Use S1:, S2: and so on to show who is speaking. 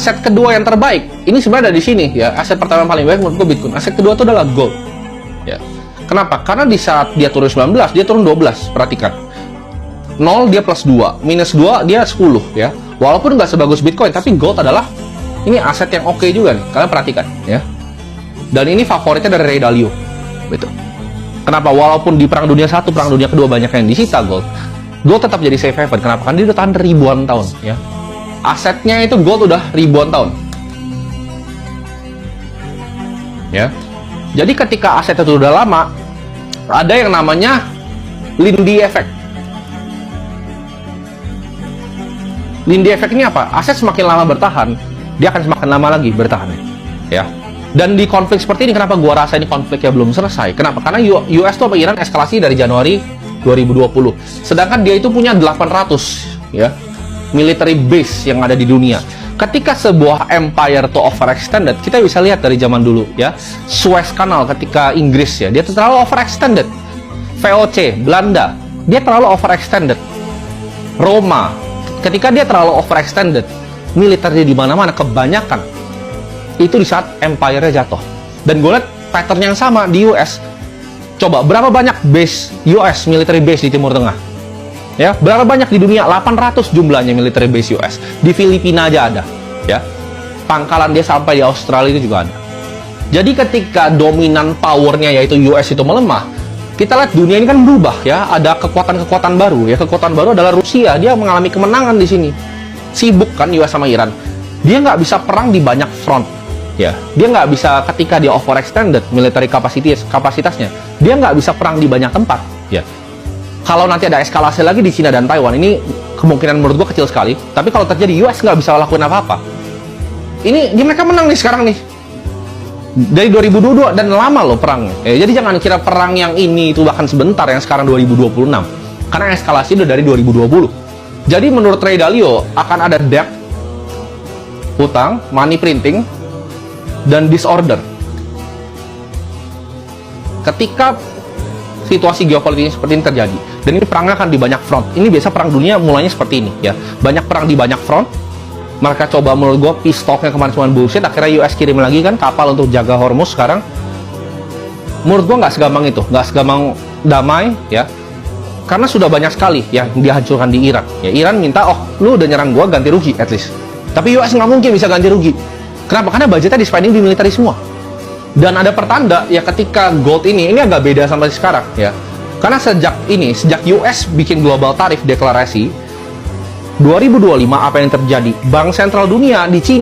S1: aset kedua yang terbaik, ini sebenarnya ada di sini ya. Aset pertama yang paling baik menurut gue Bitcoin. Aset kedua itu adalah gold. Ya. Kenapa? Karena di saat dia turun 19, dia turun 12. Perhatikan. 0 dia plus 2, minus 2 dia 10 ya. Walaupun nggak sebagus Bitcoin, tapi gold adalah ini aset yang oke juga nih. Kalian perhatikan ya. Dan ini favoritnya dari Ray Dalio. Betul. Kenapa? Walaupun di Perang Dunia 1, Perang Dunia kedua banyak yang disita gold tetap jadi safe haven. Kenapa? Karena dia udah tahan ribuan tahun ya. Asetnya itu gold udah ribuan tahun. Ya. Jadi ketika aset itu udah lama, ada yang namanya Lindy effect. Lindy effect ini apa? Aset semakin lama bertahan, dia akan semakin lama lagi bertahan. Ya. Dan di konflik seperti ini, kenapa gua rasa ini konfliknya belum selesai? Kenapa? Karena US tuh sama Iran eskalasi dari Januari 2020. Sedangkan dia itu punya 800 ya military base yang ada di dunia. Ketika sebuah empire itu overextended, kita bisa lihat dari zaman dulu ya. Suez Canal ketika Inggris ya, dia terlalu overextended. VOC Belanda, dia terlalu overextended. Roma, ketika dia terlalu overextended, militernya di mana-mana kebanyakan. Itu di saat empire-nya jatuh. Dan gue lihat pattern yang sama di US. Coba berapa banyak base US military base di Timur Tengah? Ya, berapa banyak di dunia? 800 jumlahnya military base US. Di Filipina aja ada, ya. Pangkalan dia sampai di Australia itu juga ada. Jadi ketika dominan powernya yaitu US itu melemah, kita lihat dunia ini kan berubah ya. Ada kekuatan-kekuatan baru ya. Kekuatan baru adalah Rusia. Dia mengalami kemenangan di sini. Sibuk kan US sama Iran. Dia nggak bisa perang di banyak front. Ya, dia nggak bisa ketika dia overextended military kapasitasnya, dia nggak bisa perang di banyak tempat. Ya, kalau nanti ada eskalasi lagi di Cina dan Taiwan, ini kemungkinan menurut gua kecil sekali. Tapi kalau terjadi, US nggak bisa lakuin apa-apa. Ini mereka menang nih sekarang nih dari 2022 dan lama loh perangnya. Ya, jadi jangan kira perang yang ini itu bahkan sebentar, yang sekarang 2026, karena eskalasi udah dari 2020. Jadi menurut Ray Dalio akan ada debt, hutang, money printing, dan disorder. Ketika situasi geopolitik seperti ini terjadi, dan ini perangnya akan di banyak front. Ini biasa perang dunia mulainya seperti ini ya. Banyak perang di banyak front. Mereka coba menurut gue peace talk-nya kemarin cuma bullshit. Akhirnya US kirim lagi kan kapal untuk jaga Hormuz sekarang. Menurut gue nggak segampang itu, nggak segampang damai ya. Karena sudah banyak sekali yang dihancurkan di Iran. Ya, Iran minta, oh lu udah nyerang gue, ganti rugi at least. Tapi US nggak mungkin bisa ganti rugi. Kenapa? Karena budgetnya di spending di militer semua. Dan ada pertanda ya ketika gold ini agak beda sampai sekarang ya. Karena sejak US bikin global tarif deklarasi 2025, apa yang terjadi? Bank sentral dunia di Cina